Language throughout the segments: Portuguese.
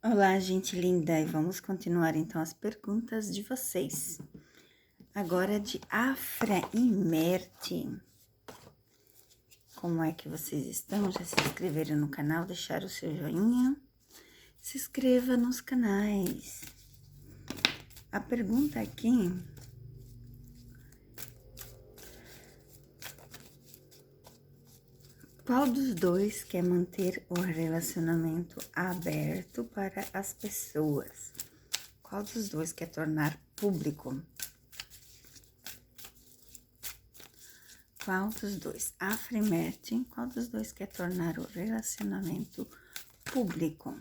Olá, gente linda, e vamos continuar então as perguntas de vocês. Agora de Afra e Merte. Como é que vocês estão? Já se inscreveram no canal? Deixaram o seu joinha? Se inscreva nos canais. A pergunta aqui... Qual dos dois quer manter o relacionamento aberto para as pessoas? Qual dos dois quer tornar público? Qual dos dois? Afra e Merte, qual dos dois quer tornar o relacionamento público?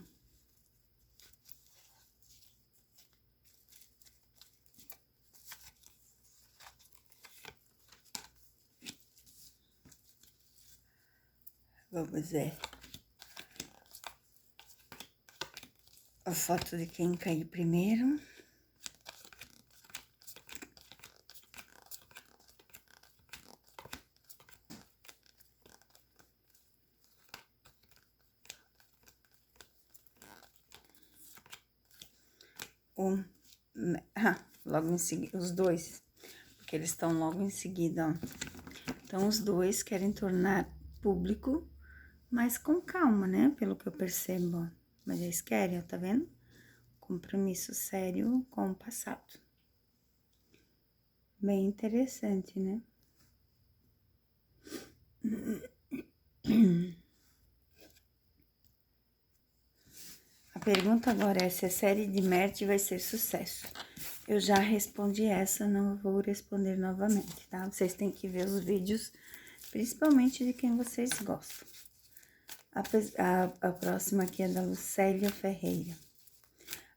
Vamos ver. A foto de quem cair primeiro. Logo em seguida, os dois, porque eles estão logo em seguida, ó. Então, os dois querem tornar público, mas com calma, né? Pelo que eu percebo, ó. Mas eles querem, ó, tá vendo? Compromisso sério com o passado. Bem interessante, né? A pergunta agora é se a série de Merte vai ser sucesso. Eu já respondi essa, não vou responder novamente, tá? Vocês têm que ver os vídeos, principalmente de quem vocês gostam. A próxima aqui é da Lucélia Ferreira.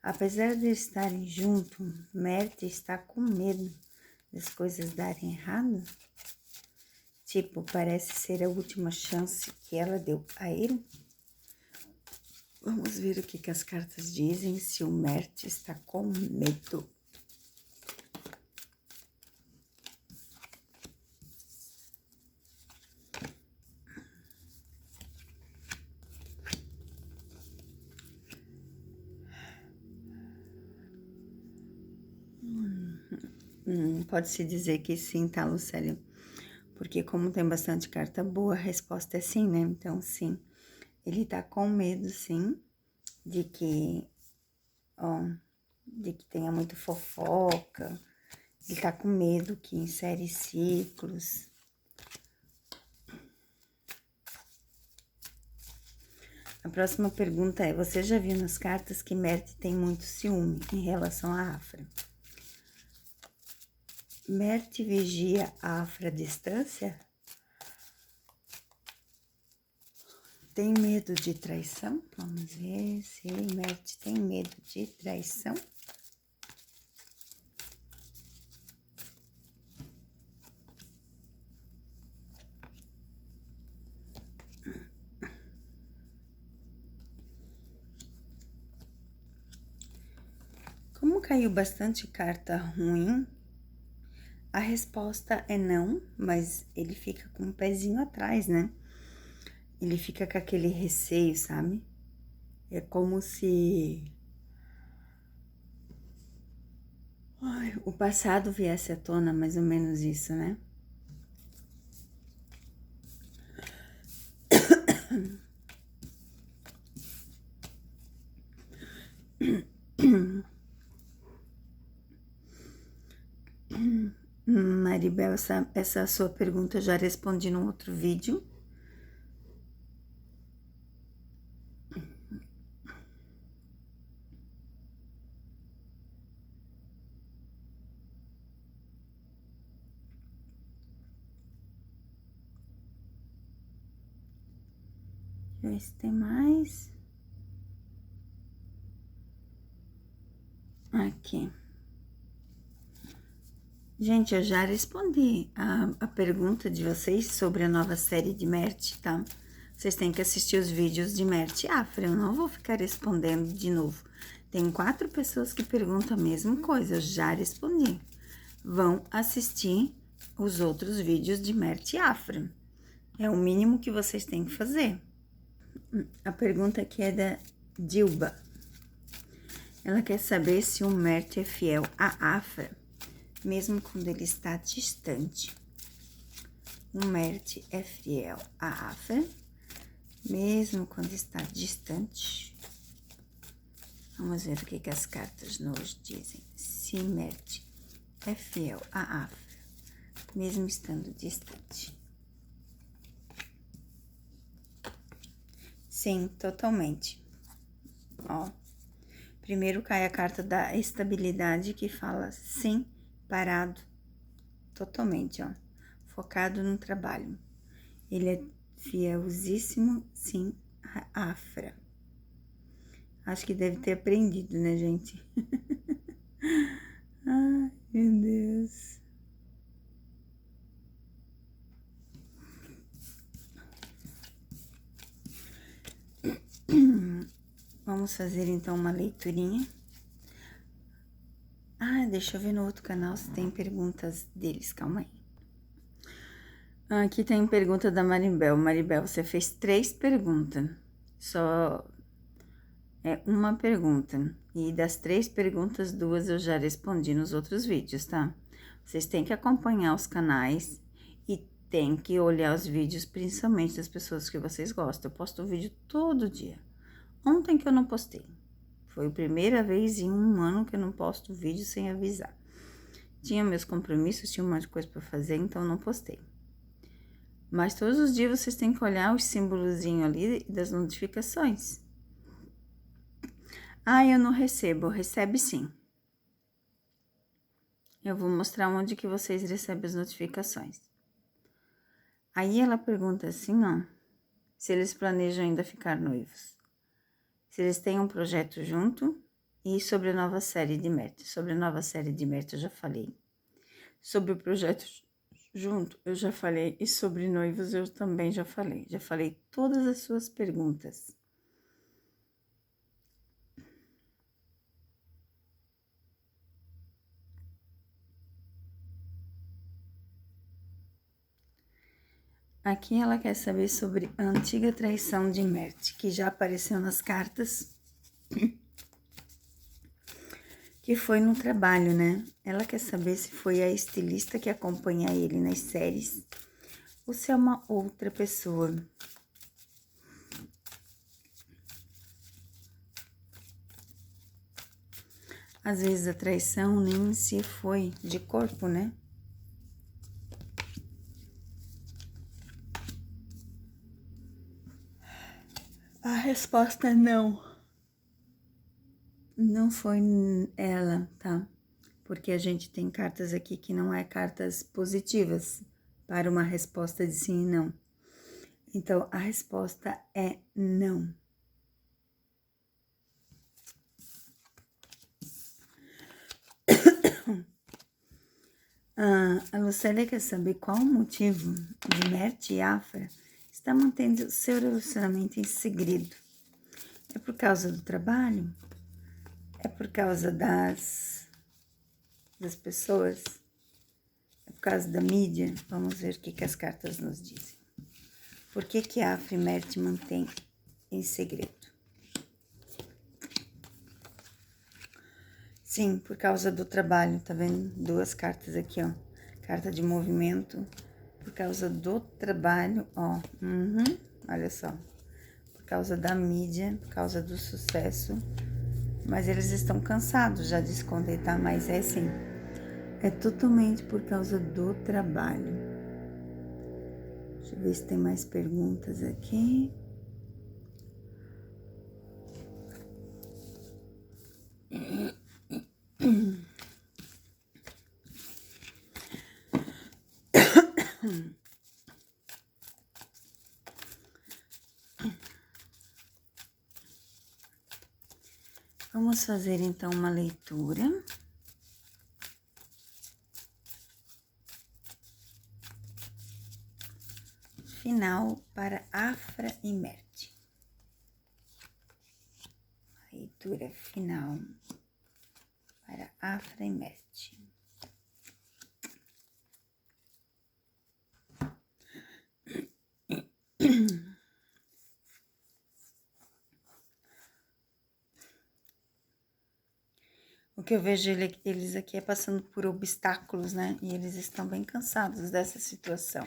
Apesar de estarem juntos, Merte está com medo das coisas darem errado? Tipo, parece ser a última chance que ela deu a ele? Vamos ver o que as cartas dizem, se o Merte está com medo. Pode-se dizer que sim, tá, Lucélia? Porque como tem bastante carta boa, a resposta é sim, né? Então, sim. Ele tá com medo, sim, de que tenha muito fofoca. Ele tá com medo que insere ciclos. A próxima pergunta é, você já viu nas cartas que Merte tem muito ciúme em relação à Afra? Merte vigia a Afra à distância? Tem medo de traição? Vamos ver se Merte tem medo de traição. Como caiu bastante carta ruim, a resposta é não, mas ele fica com um pezinho atrás, né? Ele fica com aquele receio, sabe? É como se o passado viesse à tona, mais ou menos isso, né? Maribel, essa sua pergunta eu já respondi num outro vídeo. Deixa eu ver se tem mais. Aqui. Gente, eu já respondi a pergunta de vocês sobre a nova série de Merte, tá? Vocês têm que assistir os vídeos de Merte Afra, eu não vou ficar respondendo de novo. Tem 4 pessoas que perguntam a mesma coisa, eu já respondi. Vão assistir os outros vídeos de Merte Afra. É o mínimo que vocês têm que fazer. A pergunta aqui é da Dilba. Ela quer saber se o Mert é fiel a Afra, mesmo quando ele está distante. O Mert é fiel a Afra, mesmo quando está distante. Vamos ver o que as cartas nos dizem. Se Mert é fiel a Afra, mesmo estando distante. Sim, totalmente. Ó, primeiro cai a carta da estabilidade, que fala sim, parado, totalmente, ó, focado no trabalho. Ele é fielzíssimo, sim, a Afra. Acho que deve ter aprendido, né, gente? Ai, meu Deus. Vamos fazer, então, uma leiturinha. Ah, deixa eu ver no outro canal se tem perguntas deles, calma aí. Aqui tem pergunta da Maribel. Maribel, você fez 3 perguntas. Só é uma pergunta. E das 3 perguntas, 2 eu já respondi nos outros vídeos, tá? Vocês têm que acompanhar os canais e tem que olhar os vídeos, principalmente das pessoas que vocês gostam. Eu posto vídeo todo dia. Ontem que eu não postei. Foi a primeira vez em um ano que eu não posto vídeo sem avisar. Tinha meus compromissos, tinha um monte de coisa pra fazer, então não postei. Mas todos os dias vocês têm que olhar os símbolozinhos ali das notificações. Ah, eu não recebo. Recebe sim. Eu vou mostrar onde que vocês recebem as notificações. Aí ela pergunta assim, ó, se eles planejam ainda ficar noivos. Se eles têm um projeto junto e sobre a nova série de Mert. Sobre a nova série de Mert eu já falei. Sobre o projeto junto eu já falei. E sobre noivos eu também já falei. Já falei todas as suas perguntas. Aqui ela quer saber sobre a antiga traição de Mert, que já apareceu nas cartas, que foi no trabalho, né? Ela quer saber se foi a estilista que acompanha ele nas séries ou se é uma outra pessoa. Às vezes a traição nem se foi de corpo, né? A resposta é não. Não foi ela, tá? Porque a gente tem cartas aqui que não é cartas positivas para uma resposta de sim e não. Então, a resposta é não. A Lucélia quer saber qual o motivo de Mert e Afra está mantendo seu relacionamento em segredo. É por causa do trabalho? É por causa das pessoas? É por causa da mídia? Vamos ver o que as cartas nos dizem. Por que Afra e Mert mantêm em segredo? Sim, por causa do trabalho, tá vendo? 2 cartas aqui, ó. Carta de movimento, por causa do trabalho, ó. Olha só. Por causa da mídia, por causa do sucesso. Mas eles estão cansados já de esconder, tá? Mas é sim. É totalmente por causa do trabalho. Deixa eu ver se tem mais perguntas aqui. Vamos fazer então uma leitura. Final para Afra e Mert. Leitura final para Afra e Mert. que eu vejo eles aqui é passando por obstáculos, né? E eles estão bem cansados dessa situação.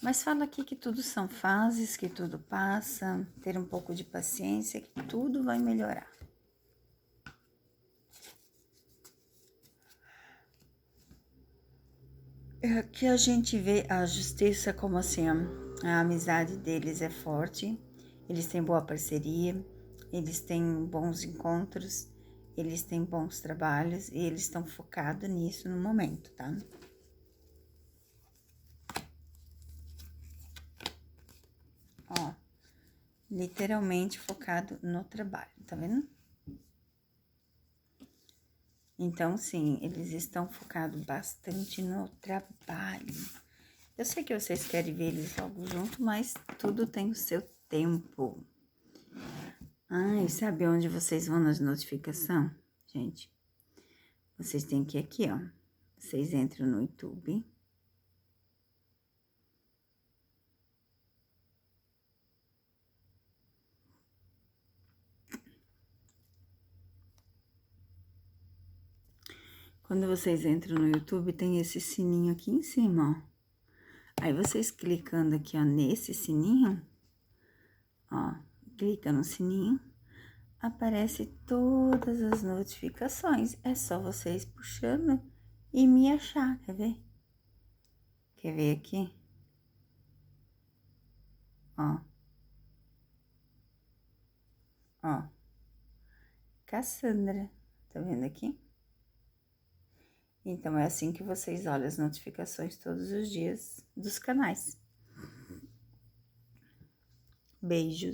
Mas fala aqui que tudo são fases, que tudo passa, ter um pouco de paciência, que tudo vai melhorar. Aqui a gente vê a justiça como assim, a amizade deles é forte, eles têm boa parceria, eles têm bons encontros, eles têm bons trabalhos e eles estão focados nisso no momento, tá? Ó, literalmente focado no trabalho, tá vendo? Então, sim, eles estão focados bastante no trabalho. Eu sei que vocês querem ver eles logo junto, mas tudo tem o seu tempo. E sabe onde vocês vão nas notificações? Gente, vocês têm que ir aqui, ó. Vocês entram no YouTube. Quando vocês entram no YouTube, tem esse sininho aqui em cima, ó. Aí vocês clicando aqui, ó, nesse sininho, ó, clica no sininho, aparece todas as notificações. É só vocês puxando e me achar, quer ver? Quer ver aqui? Ó. Ó. Cassandra, tá vendo aqui? Então, é assim que vocês olham as notificações todos os dias dos canais. Beijos.